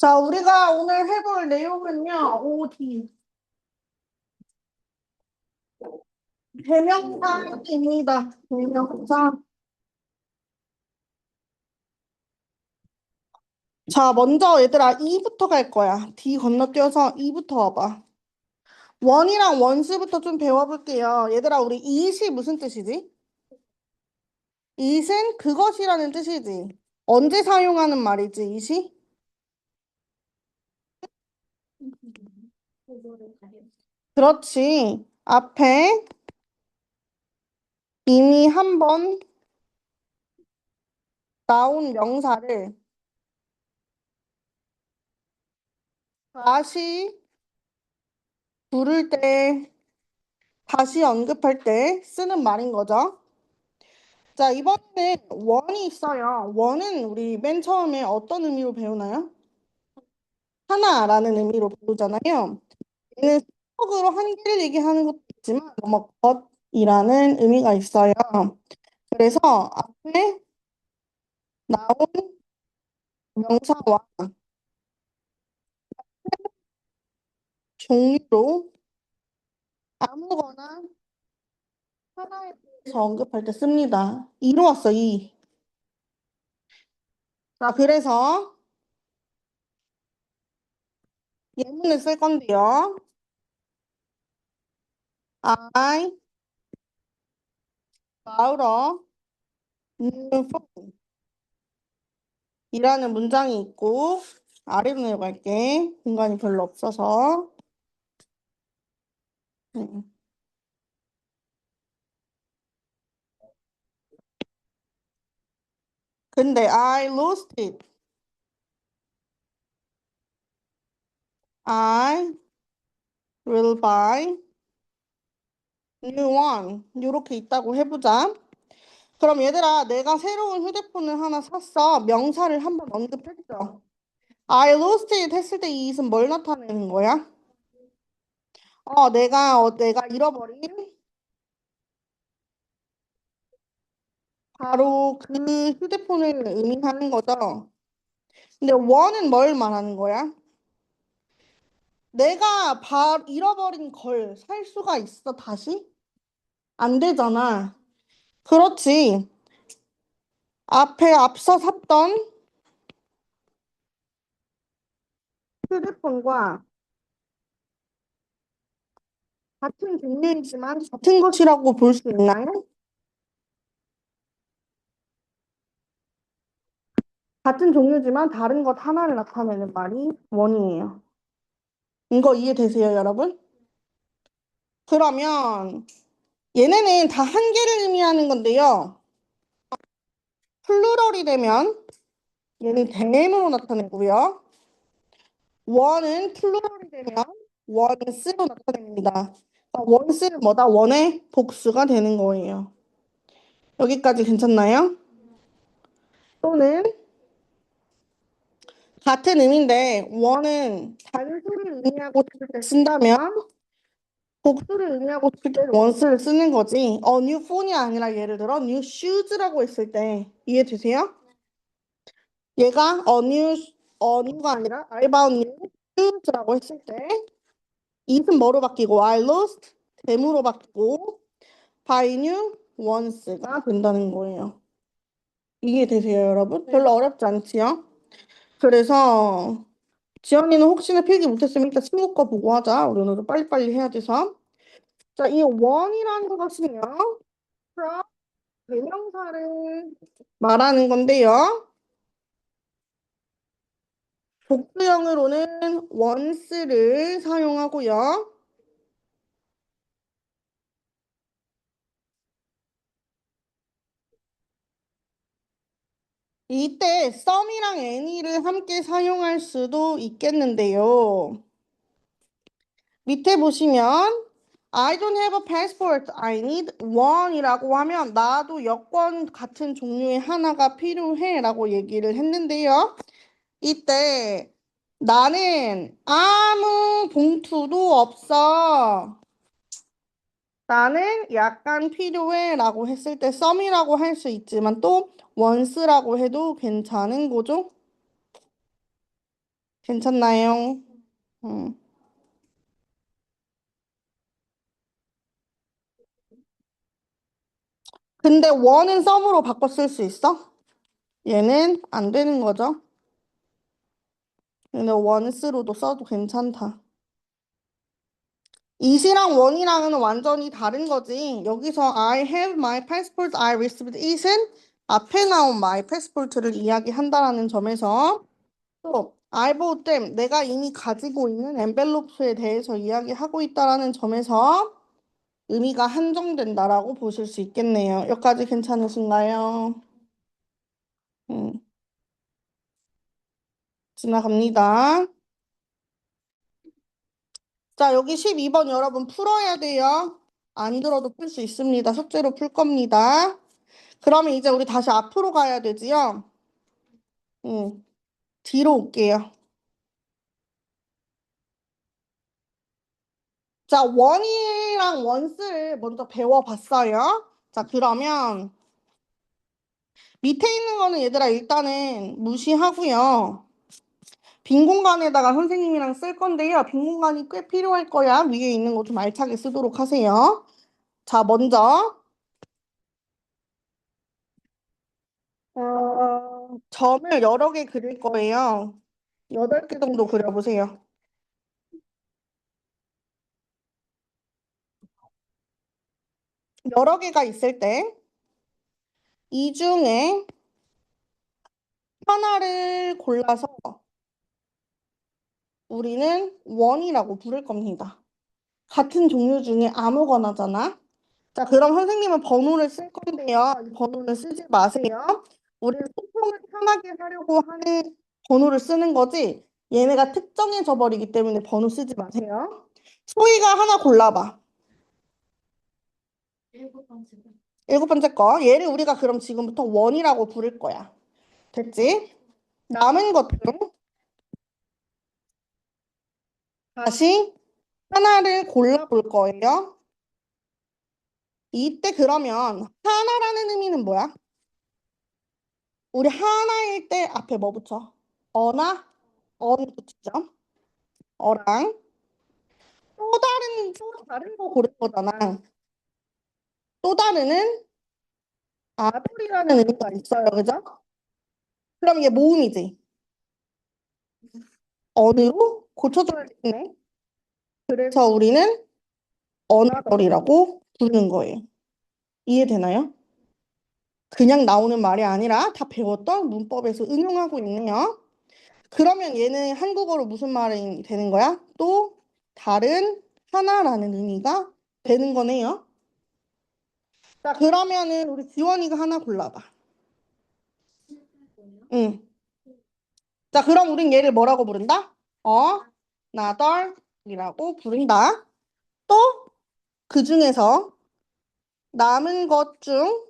자, 우리가 오늘 해볼 내용은요, OD, 대명사입니다. 대명사. 자, 먼저 얘들아, E부터 갈 거야. D 건너뛰어서 E부터 와봐. 원이랑 원수부터 좀 배워볼게요. 얘들아, 우리 it이 무슨 뜻이지? it은 그것이라는 뜻이지. 언제 사용하는 말이지, it이? 그렇지. 앞에 이미 한 번 나온 명사를 다시 부를 때, 다시 언급할 때 쓰는 말인 거죠. 자, 이번에는 원이 있어요. 원은 우리 맨 처음에 어떤 의미로 배우나요? 하나라는 의미로 배우잖아요. 얘는 수적으로 한 개를 얘기하는 것도 있지만, 뭐, 것이라는 의미가 있어요. 그래서 앞에 나온 명사와 종류로 아무거나 하나에 대해서 언급할 때 씁니다. 이로 왔어, 이. 자, 그래서 예문을 쓸 건데요. I bought a new phone. 이라는 문장이 있고 아래로 내려갈게. 공간이 별로 없어서. 음. 근데 I lost it. I will buy new one. 이렇게 있다고 해보자. 그럼 얘들아, 내가 새로운 휴대폰을 하나 샀어. 명사를 한번 언급했죠. I lost it 했을 때 이 it은 뭘 나타내는 거야? 내가 잃어버린 바로 그 휴대폰을 의미하는 거죠. 근데 one은 뭘 말하는 거야? 내가 잃어버린 걸 살 수가 있어, 다시? 안 되잖아. 그렇지. 앞서 샀던 휴대폰과 같은 종류이지만 같은 것이라고 볼 수 있나요? 같은 종류지만 다른 것 하나를 나타내는 말이 원이에요. 이거 이해되세요, 여러분? 그러면 얘네는 다 한 개를 의미하는 건데요. 플루럴이 되면 얘는 대명으로 나타내고요. 원은 플루럴이 되면 원스로 나타냅니다. 원스는 뭐다? 원의 복수가 되는 거예요. 여기까지 괜찮나요? 또는 같은 의미인데 원은 단수를 의미하고 쓸 때 쓴다면 복수를 의미하고 쓸 때 원스를 쓰는 거지. new phone이 아니라 예를 들어 new shoes라고 했을 때 이해되세요? 얘가 new가 아니라 I bought new shoes라고 했을 때 it은 뭐로 바뀌고 I lost 됨으로 바뀌고 by new once가 된다는 거예요. 이해되세요, 여러분? 별로 어렵지 않지요? 그래서 지연이는 혹시나 필기 못했으면 일단 친구 거 보고 하자. 우리 오늘도 빨리빨리 해야 돼서. 자, 이 원이라는 것은요. from 대명사를 말하는 건데요. 복수형으로는 once를 사용하고요. 이때 some이랑 any를 함께 사용할 수도 있겠는데요. 밑에 보시면 I don't have a passport. I need one 이라고 하면 나도 여권 같은 종류의 하나가 필요해 라고 얘기를 했는데요. 이때 나는 아무 봉투도 없어. 나는 약간 필요해 라고 했을 때 some이라고 할 수 있지만 또 once라고 해도 괜찮은 거죠? 괜찮나요? 음. 근데 원은 썸으로 바꿔 쓸 수 있어? 얘는 안 되는 거죠? 근데 원스로도 써도 괜찮다. it이랑 원이랑은 완전히 다른 거지. 여기서 I have my passport, I received it은 앞에 나온 my passport를 이야기한다라는 점에서 또 I bought them, 내가 이미 가지고 있는 엔벨로프에 대해서 이야기하고 있다라는 점에서 의미가 한정된다라고 보실 수 있겠네요. 여기까지 괜찮으신가요? 음, 지나갑니다. 자, 여기 12번 여러분 풀어야 돼요. 안 들어도 풀 수 있습니다. 숙제로 풀 겁니다. 그러면 이제 우리 다시 앞으로 가야 되지요? 응, 뒤로 올게요. 자, 원이랑 원스를 먼저 배워봤어요. 자, 그러면 밑에 있는 거는 얘들아 일단은 무시하고요. 빈 공간에다가 선생님이랑 쓸 건데요. 빈 공간이 꽤 필요할 거야. 위에 있는 거 좀 알차게 쓰도록 하세요. 자, 먼저 점을 여러 개 그릴 거예요. 8개 정도 그려보세요. 여러 개가 있을 때 이 중에 하나를 골라서 우리는 원이라고 부를 겁니다. 같은 종류 중에 아무거나잖아. 자, 그럼 선생님은 번호를 쓸 건데요. 이 번호는 쓰지 마세요. 우리는 소통을 편하게 하려고 하는 번호를 쓰는 거지. 얘네가 특정해져 버리기 때문에 번호 쓰지 마세요. 소희가 하나 골라봐. 7번째 거. 얘를 우리가 그럼 지금부터 원이라고 부를 거야. 됐지? 남은 것들 다시 하나를 골라볼 거예요. 이때 그러면 하나라는 의미는 뭐야? 우리 하나일 때 앞에 뭐 붙여? 어나? 어는 붙이죠. 어랑 또 다른 거 고를 거잖아. 또 다른은 아들이라는 의미가 있어요. 그죠? 그럼 이게 모음이지. 어느로 고쳐줘야겠네. 그래서 우리는 어나더리라고 부르는 거예요. 이해되나요? 그냥 나오는 말이 아니라 다 배웠던 문법에서 응용하고 있네요. 그러면 얘는 한국어로 무슨 말이 되는 거야? 또 다른 하나라는 의미가 되는 거네요. 자, 그러면은 우리 지원이가 하나 골라봐. 응. 자, 그럼 우린 얘를 뭐라고 부른다? 나덜이라고 부른다. 또 그 중에서 남은 것 중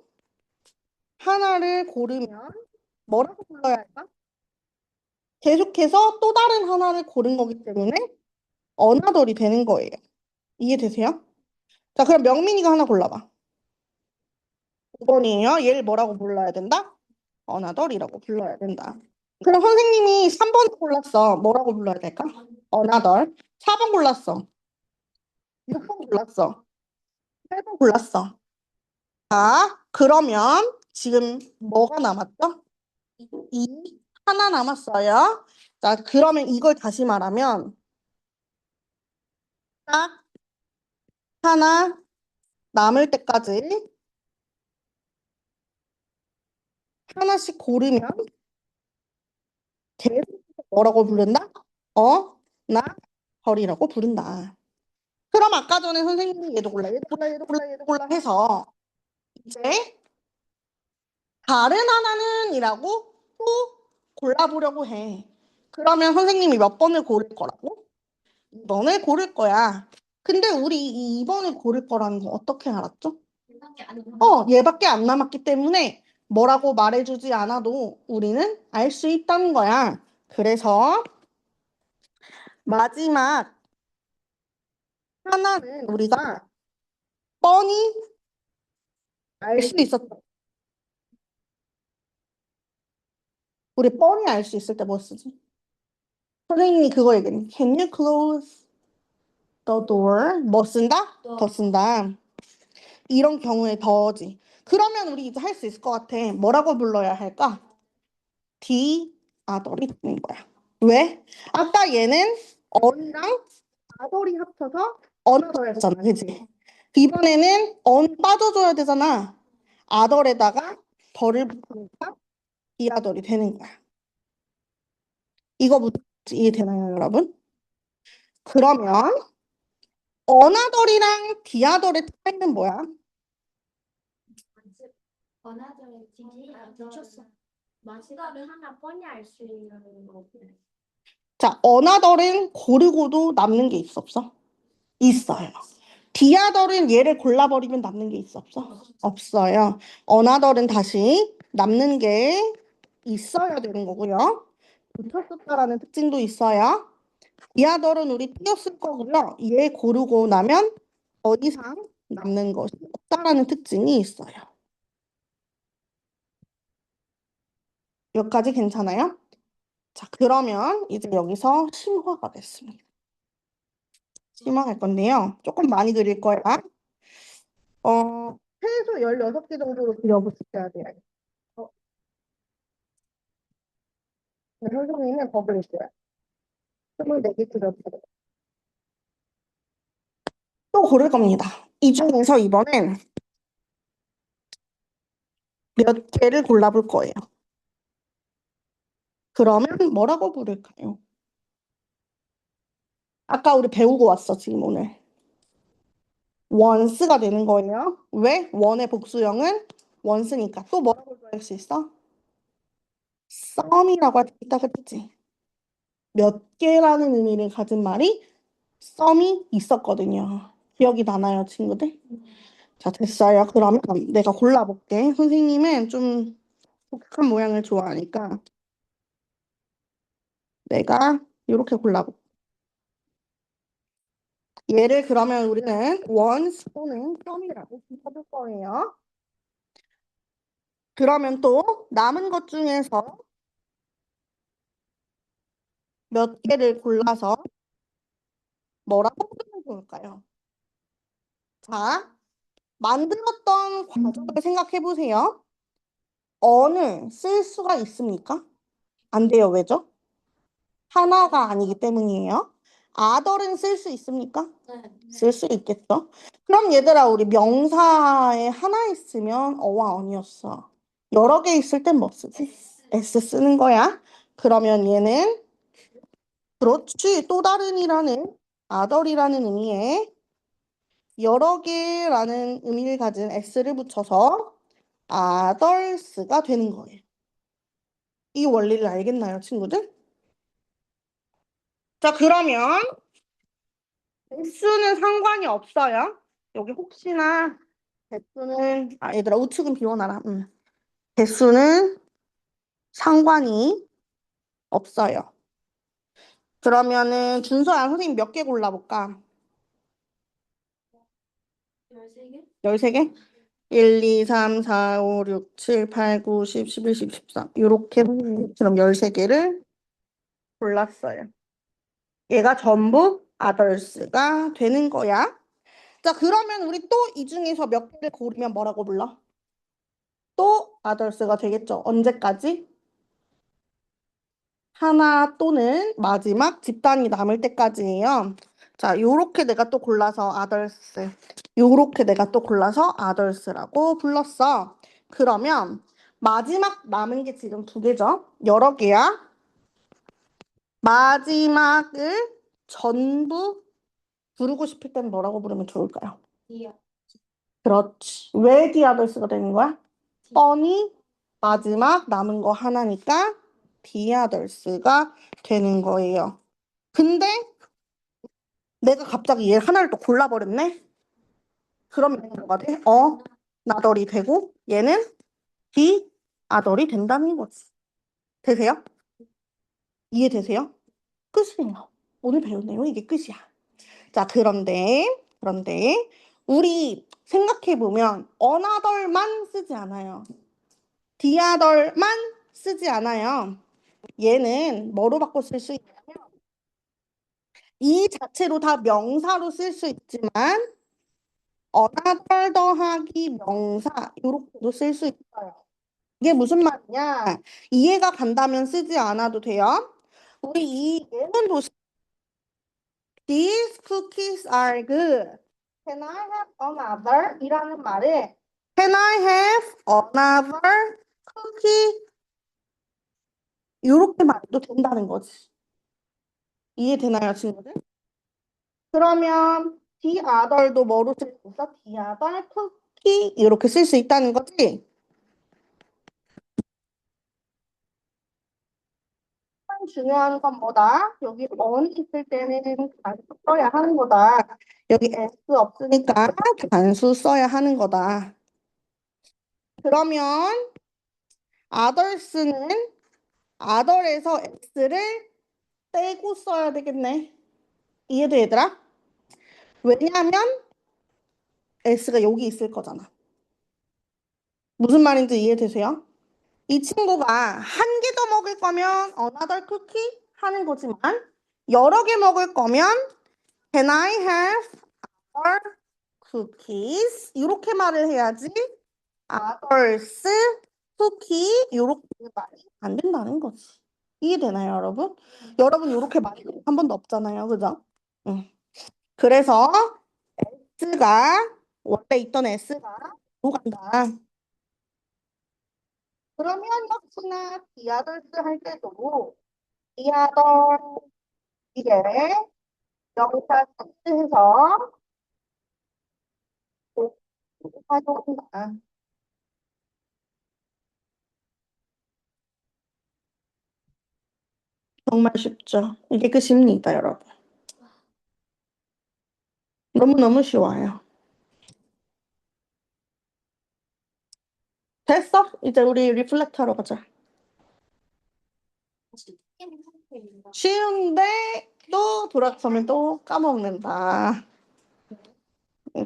하나를 고르면 뭐라고 불러야 할까? 계속해서 또 다른 하나를 고른 거기 때문에 어나덜이 되는 거예요. 이해되세요? 자, 그럼 명민이가 하나 골라봐. 5번이에요. 얘를 뭐라고 불러야 된다? 어나덜이라고 불러야 된다. 그럼 선생님이 3번 골랐어. 뭐라고 불러야 될까? 어나덜. 4번 골랐어. 6번 골랐어. 8번 골랐어. 자, 그러면 지금 뭐가 남았죠? 이 하나 남았어요. 자, 그러면 이걸 다시 말하면 딱 하나 남을 때까지 하나씩 고르면 계속 뭐라고 부른다? 나 벌이라고 부른다. 그럼 아까 전에 선생님이 얘도 골라, 얘도 골라, 얘도 골라, 얘도 골라 해서 이제 다른 하나는 이라고 또 골라보려고 해. 그러면 선생님이 몇 번을 고를 거라고? 2번을 고를 거야. 근데 우리 이 2번을 고를 거라는 거 어떻게 알았죠? 얘밖에 안 남았기 때문에 뭐라고 말해주지 않아도 우리는 알 수 있다는 거야. 그래서 마지막 하나는 우리가 뻔히 알 수 있었다. 우리 뻔히 알 수 있을 때 뭐 쓰지? 선생님이 그거 얘기해. Can you close the door? 뭐 쓴다? 더 쓴다. 이런 경우에 더지. 그러면 우리 이제 할 수 있을 것 같아. 뭐라고 불러야 할까? the other이 되는 거야. 왜? 아까 얘는 on이랑 other이 합쳐서 another였잖아, 그치? 이번에는 on 빠져줘야 되잖아. other에다가 더를 붙이니까 the other이 되는 거야. 이거 이해되나요, 여러분? 그러면 another이랑 the other의 차이는 뭐야? 번화점에 뒤에 붙였어. 마스터를 하나 뻔히 알 수 있는 거. 자, another은 고르고도 남는 게 있어, 없어? 있어요. the other은 얘를 골라버리면 남는 게 있어, 없어? 없어요. another은 다시 남는 게 있어야 되는 거고요. 붙었었다라는 특징도 있어요. the other은 우리 띄었을 거고요. 얘 고르고 나면 더 이상 남는 것이 없다라는 특징이 있어요. 여기까지 괜찮아요? 자, 그러면 이제 여기서 심화가 됐습니다. 심화할 건데요. 조금 많이 그릴 거야. 최소 16개 정도로 그려보셔야 돼요. 어, 네, 선생님은 더 그리세요. 24개 그려주세요. 또 고를 겁니다. 이 중에서 이번엔 몇 개를 골라볼 거예요. 그러면 뭐라고 부를까요? 아까 우리 배우고 왔어, 지금 오늘. 원스가 되는 거예요. 왜? 원의 복수형은 원스니까. 또 뭐라고 할 수 있어? 썸이라고 할 수 있다, 그랬지? 몇 개라는 의미를 가진 말이 썸이 있었거든요. 기억이 나나요, 친구들? 자, 됐어요. 그러면 내가 골라볼게. 선생님은 좀 독특한 모양을 좋아하니까 내가 이렇게 골라볼게. 얘를 그러면 우리는 once 또는 썸이라고 불러볼 거예요. 그러면 또 남은 것 중에서 몇 개를 골라서 뭐라고 부르면 좋을까요? 자, 만들었던 과정을 생각해 보세요. 어느 쓸 수가 있습니까? 안 돼요. 왜죠? 하나가 아니기 때문이에요. 아덜은 쓸 수 있습니까? 네. 쓸 수 있겠죠. 그럼 얘들아, 우리 명사에 하나 있으면 어와 언이었어. 여러 개 있을 땐 뭐 쓰지? S 쓰는 거야. 그러면 얘는 그렇지. 또 다른이라는 아덜이라는 의미의 여러 개라는 의미를 가진 s를 붙여서 others가 되는 거예요. 이 원리를 알겠나요, 친구들? 자, 그러면 개수는 상관이 없어요. 여기 혹시나 개수는 얘들아 우측은 비워놔라. 개수는 상관이 없어요. 그러면은 준서야 선생님 몇 개 골라볼까? 13개? 13개? 1, 2, 3, 4, 5, 6, 7, 8, 9, 10, 11, 12, 13 이렇게 선생님처럼 13개를 골랐어요. 얘가 전부 others가 되는 거야. 자, 그러면 우리 또 이 중에서 몇 개를 고르면 뭐라고 불러? 또 others가 되겠죠. 언제까지? 하나 또는 마지막 집단이 남을 때까지예요. 자, 요렇게 내가 또 골라서 others. 요렇게 내가 또 골라서 others라고 불렀어. 그러면 마지막 남은 게 지금 2개죠. 여러 개야. 마지막을 전부 부르고 싶을 땐 뭐라고 부르면 좋을까요? D야. 그렇지. 왜 the others가 되는 거야? 뻔히 마지막 남은 거 하나니까 the others가 되는 거예요. 근데 내가 갑자기 얘 하나를 또 골라버렸네? 그러면 뭐가 돼? 나덜이 되고 얘는 the other이 된다는 거지. 되세요? 이해되세요? 끝이에요. 오늘 배운 내용 이게 끝이야. 자, 그런데 우리 생각해보면 another만 쓰지 않아요. the other만 쓰지 않아요. 얘는 뭐로 바꿔 쓸 수 있냐면 이 자체로 다 명사로 쓸 수 있지만 another 더하기 명사 이렇게도 쓸 수 있어요. 이게 무슨 말이냐? 이해가 간다면 쓰지 않아도 돼요. 우리 이 예문 보시. These cookies are good. Can I have another? 이라는 말에 Can I have another cookie? 이렇게 말해도 된다는 거지. 이해되나요, 친구들? 그러면 the other도 뭐로 쓸 수 있어? the other cookie 이렇게 쓸 수 있다는 거지. 가장 중요한 건 뭐다? 여기 on 있을 때는 단수 써야 하는 거다. 여기 s 없으니까 단수 써야 하는 거다. 그러면 others는 other에서 s를 떼고 써야 되겠네. 이해돼, 얘들아? 왜냐하면 s가 여기 있을 거잖아. 무슨 말인지 이해되세요? 이 친구가 한 개 더 먹을 거면 another cookie 하는 거지만 여러 개 먹을 거면 can I have other cookies 이렇게 말을 해야지 others cookie 이렇게 말이 안 된다는 거지. 이해되나요, 여러분? 여러분 이렇게 말이 한 번도 없잖아요, 그죠? 응. 그래서 s가 원래 있던 s가 로 간다. 그러면 역시나 the others 할 때도 the other 이게 명사 해서 활용한다. 정말 쉽죠? 이게 끝입니다, 여러분. 너무너무 쉬워요. 됐어? 이제 우리 리플렉트 하러 가자. 쉬운데 또 돌아서면 또 까먹는다.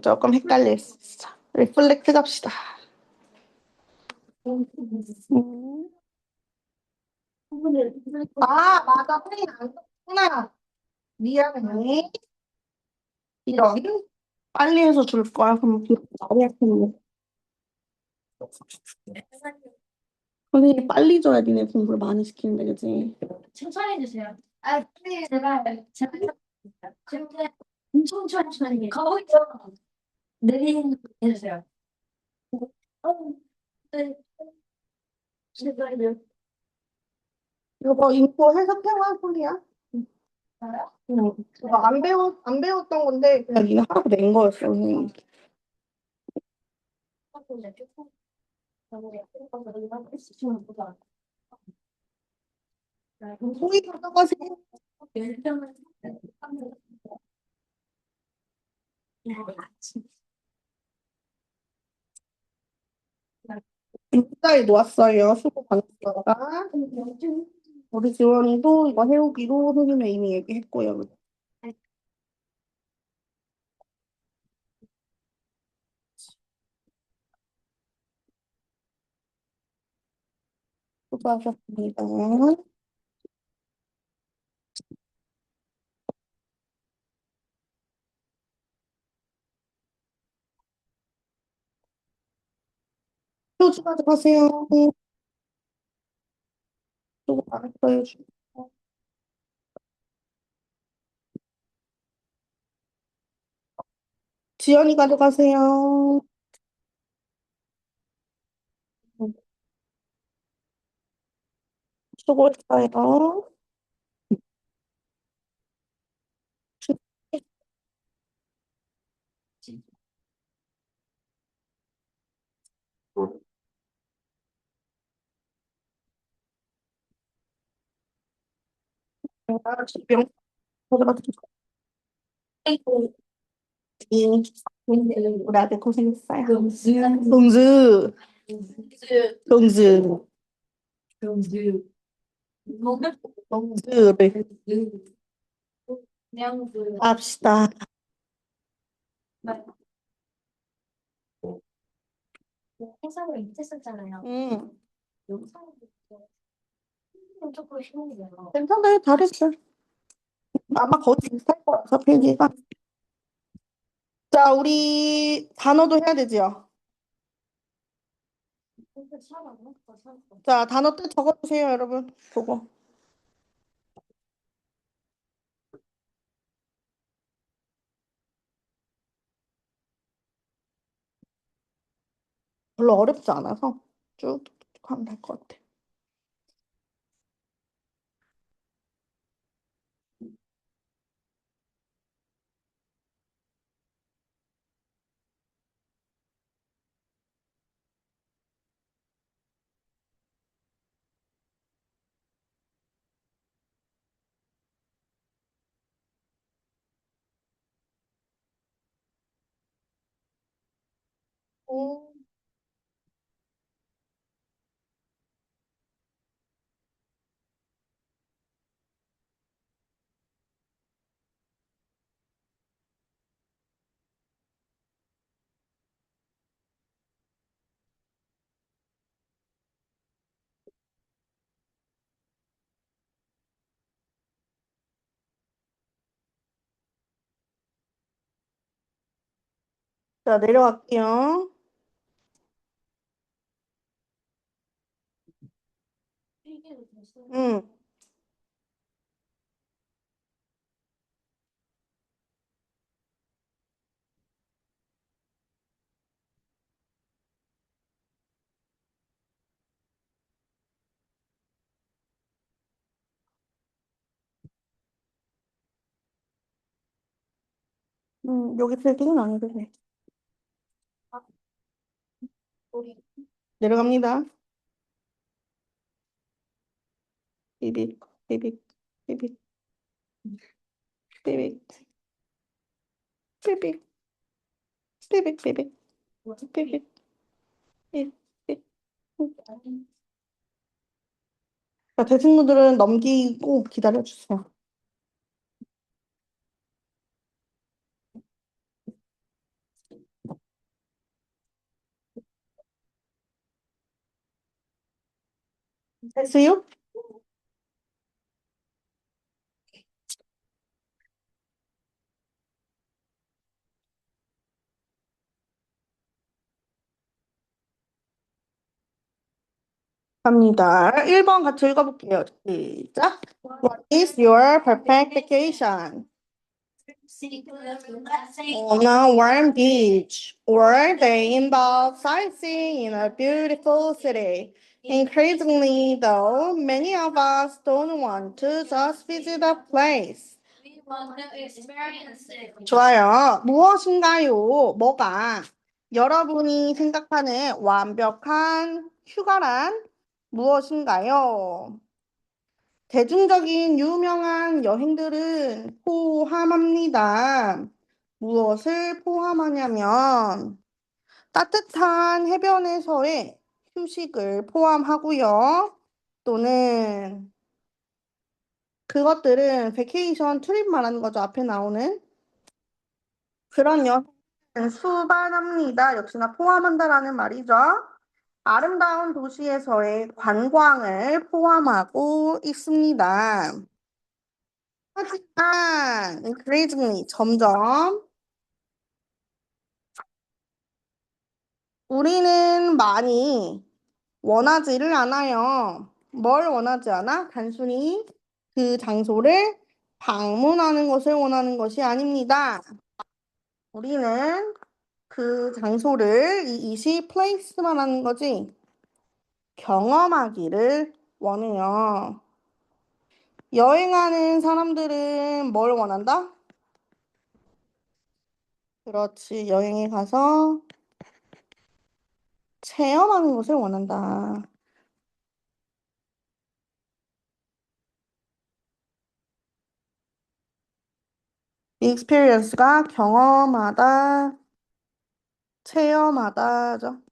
조금 헷갈릴 수 있어. 리플렉트 갑시다. 음. 아, 맞아. 프린 안 썼구나. 미안해. 이런. 빨리 해서 줄 거야. 그럼 말이 약했네. 선생님 빨리 줘야 니네 공부를 많이 시키는데, 그치? 칭찬해 주세요. 아, 네, 제발. 근데 엄청 천천히 해. 거기서 느린 해주세요. 네. 제발요. 이거 뭐 인포 해석해와 소리야? 알아요? 응. 이거 안 배웠던 건데 그냥 니네 하라고 낸 거였어, 선생님. 소희 가져가세요. 문자에 놓았어요. 수고 많았어요. 우리 지원이도 이거 해오기로 선생님 이미 얘기했고요. 수고하셨습니다. 표지 가져가세요. 수고 많았어요. 지연이 가져가세요. 수고했어요. 명 가져가세요. 우리 아들 고생했어요. 동주. 동주. 동주를 합시다. 해석을 이제 썼잖아요. 영상을 조금 힘들어요. 괜찮아요. 잘했어. 아마 거의 비슷할 거라서 필기가. 자, 우리 단어도 해야 되지요. 자, 단어 뜻 적어주세요, 여러분. 보고. 별로 어렵지 않아서 쭉 하면 될 것 같아. 오. 자, 내려갈게요. 응. 여기 필기는 아니고 돼. 내려갑니다. 삐빅, 삐빅, 삐빅, 삐빅, 삐빅, 삐빅, 삐빅, 삐빅, 삐빅, 삐빅. 자, 제 친구들은 넘기고 기다려주세요. 됐어요? 갑니다. 1번 같이 읽어볼게요. 시작. What is your perfect vacation? On a warm beach, or they involve sightseeing in a beautiful city. Increasingly, though, many of us don't want to just visit a place. 좋아요. 무엇인가요? 뭐가 여러분이 생각하는 완벽한 휴가란 무엇인가요? 대중적인 유명한 여행들은 포함합니다. 무엇을 포함하냐면 따뜻한 해변에서의 휴식을 포함하고요. 또는 그것들은 베케이션 트립 말하는 거죠. 앞에 나오는 그런 여행은 수반합니다. 역시나 포함한다라는 말이죠. 아름다운 도시에서의 관광을 포함하고 있습니다. 하지만 increasingly 점점 우리는 많이 원하지를 않아요. 뭘 원하지 않아? 단순히 그 장소를 방문하는 것을 원하는 것이 아닙니다. 우리는 그 장소를 이 이시 플레이스만 하는 거지 경험하기를 원해요. 여행하는 사람들은 뭘 원한다? 그렇지. 여행에 가서 체험하는 것을 원한다. experience가 경험하다, 체험하다죠.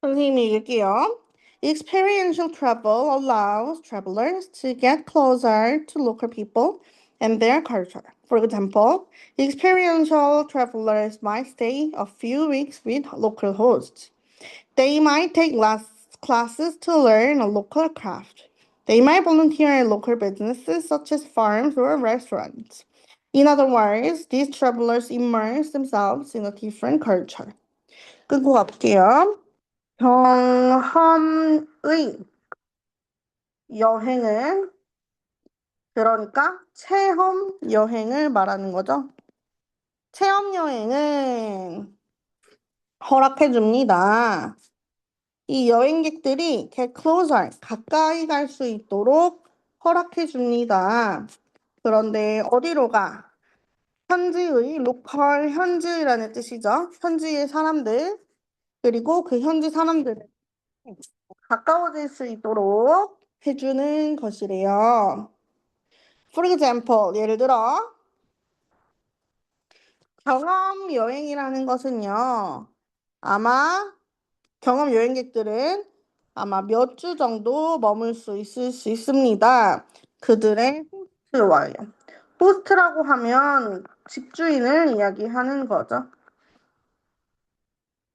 선생님이 읽을게요. Experiential travel allows travelers to get closer to local people and their culture. For example, experiential travelers might stay a few weeks with local hosts. They might take classes to learn a local craft. They might volunteer at local businesses such as farms or restaurants. In other words, these travelers immerse themselves in a different culture. 끊고 갈게요. 경험의 여행은 그러니까 체험 여행을 말하는 거죠. 체험 여행은 허락해 줍니다. 이 여행객들이 get closer, 가까이 갈 수 있도록 허락해 줍니다. 그런데 어디로 가? 현지의 로컬, 현지라는 뜻이죠. 현지의 사람들, 그리고 그 현지 사람들을 가까워질 수 있도록 해주는 것이래요. For example, 예를 들어 경험 여행이라는 것은요. 아마 경험 여행객들은 아마 몇 주 정도 머물 수 있습니다. 그들의 호스트와요. 호스트라고 하면 집주인을 이야기하는 거죠.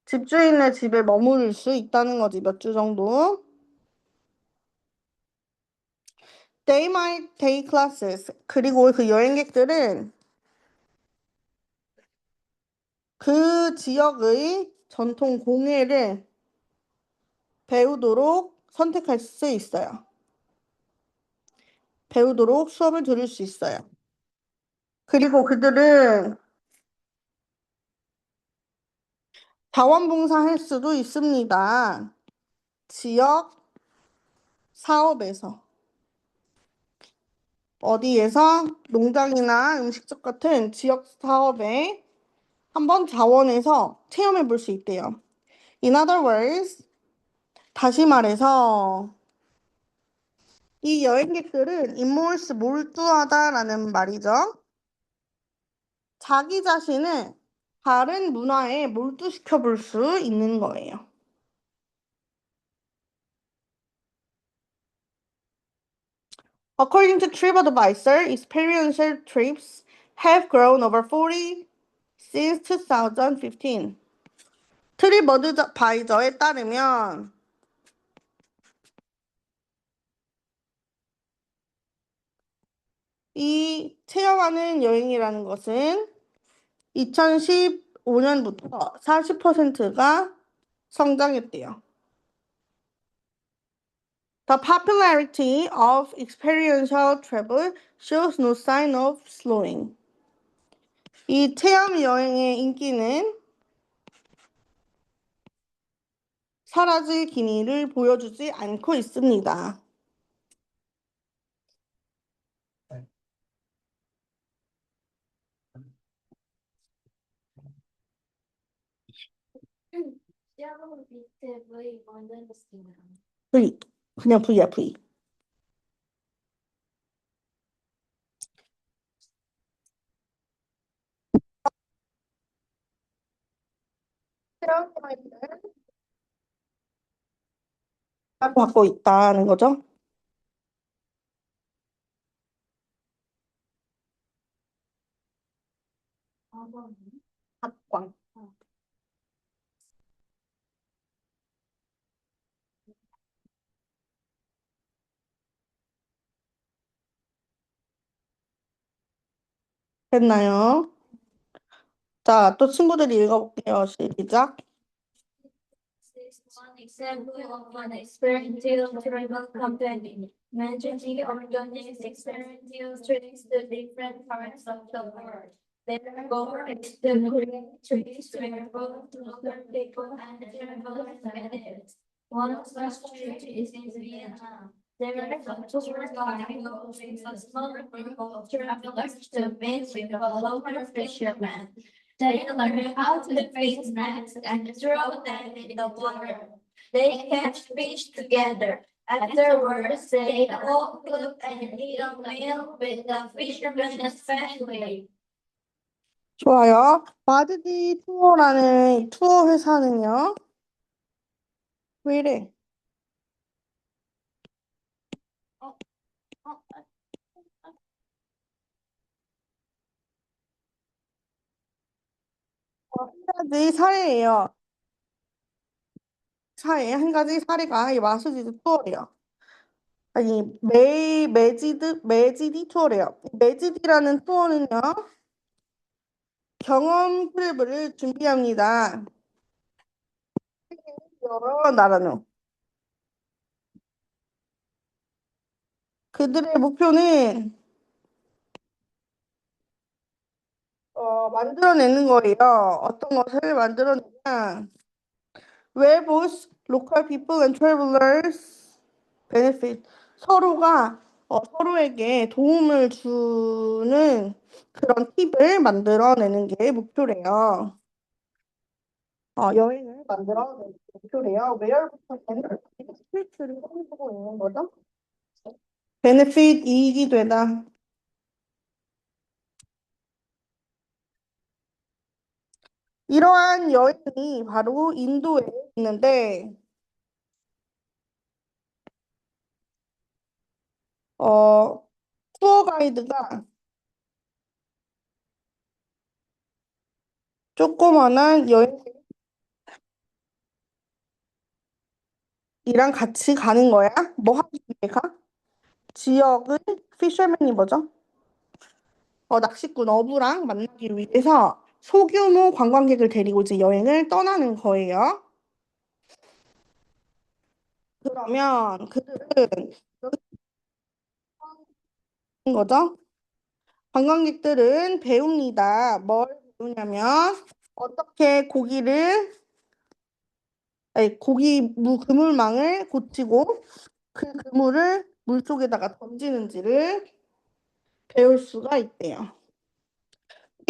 집주인의 집에 머무를 수 있다는 거지, 몇 주 정도. They might take classes. 그리고 그 여행객들은 그 지역의 전통 공예를 배우도록 선택할 수 있어요. 배우도록 수업을 들을 수 있어요. 그리고 그들은 자원봉사할 수도 있습니다. 지역 사업에서. 어디에서 농장이나 음식점 같은 지역 사업에 한번 자원해서 체험해 볼 수 있대요. In other words, 다시 말해서 이 여행객들은 immerse 몰두하다라는 말이죠. 자기 자신을 다른 문화에 몰두시켜 볼 수 있는 거예요. According to TripAdvisor, experiential trips have grown over 40 since 2015. 트립어드바이저에 따르면 이 체험하는 여행이라는 것은 2015년부터 40%가 성장했대요. The popularity of experiential travel shows no sign of slowing. 이 체험 여행의 인기는 사라질 기미를 보여주지 않고 있습니다. 시작은 밑에 V 먼저 했습니다. V. 그냥 V야, V. 체험 여행을 받고 있다는 거죠. 합광. 됐나요? 자, 또 친구들이 읽어볼게요. 시작. One example of an experiential travel company managing organized experiential trips to different parts of the world. Their goal is to create trips where both local people and travelers benefit. One such trip is in Vietnam. There are tour guide who brings a small group of travelers to meet with a local fisherman. They learn how to fish nets and throw them in the water. They catch fish together. Afterwards, they all cook and eat a meal with the fisherman's family. 좋아요. 마드디 투어라는 이 투어 회사는요. 왜 이래? 가지 사례예요. 한 가지 사례가 이 마스지드 투어래요. 아니, 매지디 투어래요. 매지디라는 투어는요, 경험 트래블을 준비합니다. 여러 나라는. 그들의 목표는 만들어내는 거예요. 어떤 것을 만들어내냐? Where both local people and travelers benefit. 서로가 서로에게 도움을 주는 그런 팁을 만들어내는 게 목표래요. 여행을 만들어내는 게 목표래요. Where부터 스트리트를 꾸미고 있는 거죠? benefit 이익이 되다. 이러한 여행이 바로 인도에 있는데 어, 투어 가이드가 조그만한 여행이랑 같이 가는 거야. 뭐 하기 위해 가? 지역의 피셔맨이 뭐죠? 낚시꾼 어부랑 만나기 위해서 소규모 관광객을 데리고 이제 여행을 떠나는 거예요. 그러면 그들은 하는 거죠? 관광객들은 배웁니다. 뭘 배우냐면 어떻게 그물망을 고치고 그 그물을 물속에다가 던지는지를 배울 수가 있대요.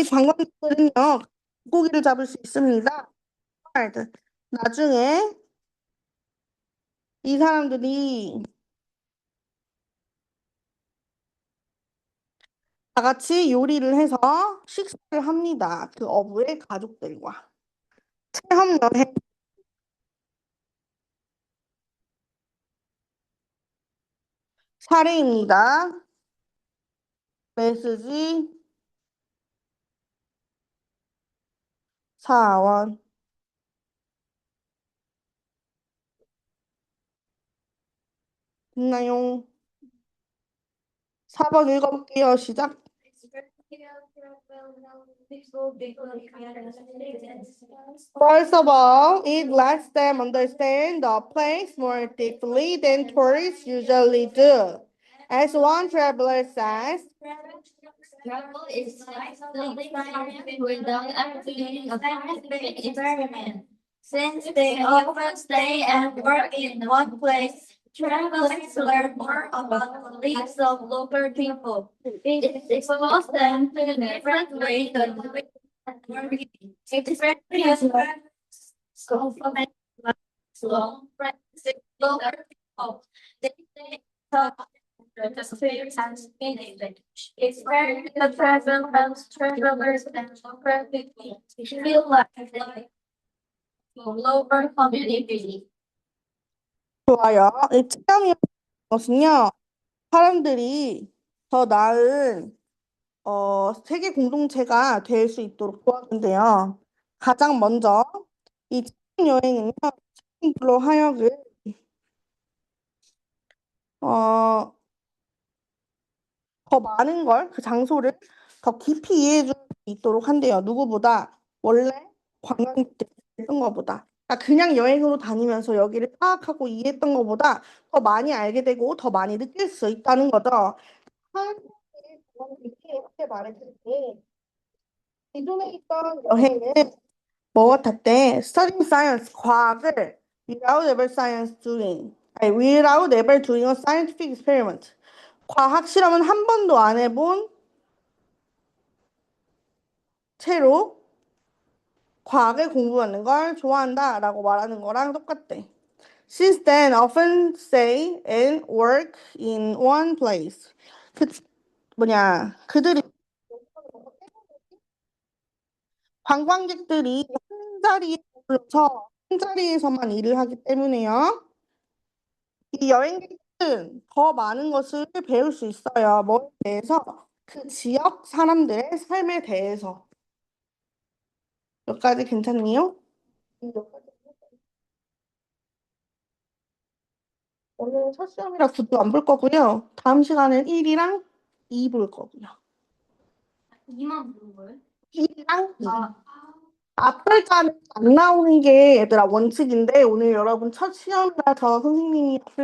이 관광객들은요, 고기를 잡을 수 있습니다. 나중에 이 사람들이 다 같이 요리를 해서 식사를 합니다. 그 어부의 가족들과. 체험 여행 사례입니다. 메시지 사원. 됐나요? 4번 읽어볼게요. 시작. First of all, it lets them understand the place more deeply than tourists usually do. As one traveler says, Travel is like the environment without actually affecting the environment. Since they often stay and work in one place, travelers learn more about the lives of local people. It exposes them to different ways of living and working, different so from long practicing local people. They talk the spirits and meaning. It's where the travel helps travelers and local people feel like local community. 좋아요. 이 체험이라는 것은요, 사람들이 더 나은 세계 공동체가 될 수 있도록 도와준대요. 가장 먼저 이 체험 여행은요, 사람들로 하여금 어, 더 많은 그 장소를 더 깊이 이해해 줄 수 있도록 한대요. 누구보다 원래 관광객들이 했던 것보다. 그러니까 그냥 여행으로 다니면서 여기를 파악하고 이해했던 것보다 더 많이 알게 되고 더 많이 느낄 수 있다는 거죠. 한국의 관광객이 이렇게 말했을 때 기존에 있던 여행은 뭐 같았대? Studying science, 과학을 without ever doing a scientific experiment. 과학 실험은 한 번도 안 해본 채로 과학을 공부하는 걸 좋아한다라고 말하는 거랑 똑같대. Since then, often stay and work in one place. 그들이 관광객들이 한 자리에 머물러서 한 자리에서만 일을 하기 때문에요. 이 여행객들은 더 많은 것을 배울 수 있어요. 뭐에 대해서? 그 지역 사람들의 삶에 대해서. 여기까지 괜찮니요? 오늘 첫 시험이라 굿도 안 볼 거고요. 다음 시간엔 1이랑 2 볼 거고요. 2만 부른 거예요? 1이랑 2. 아, 앞글자는 안 나오는 게 얘들아 원칙인데 오늘 여러분 첫 시험이라서 선생님이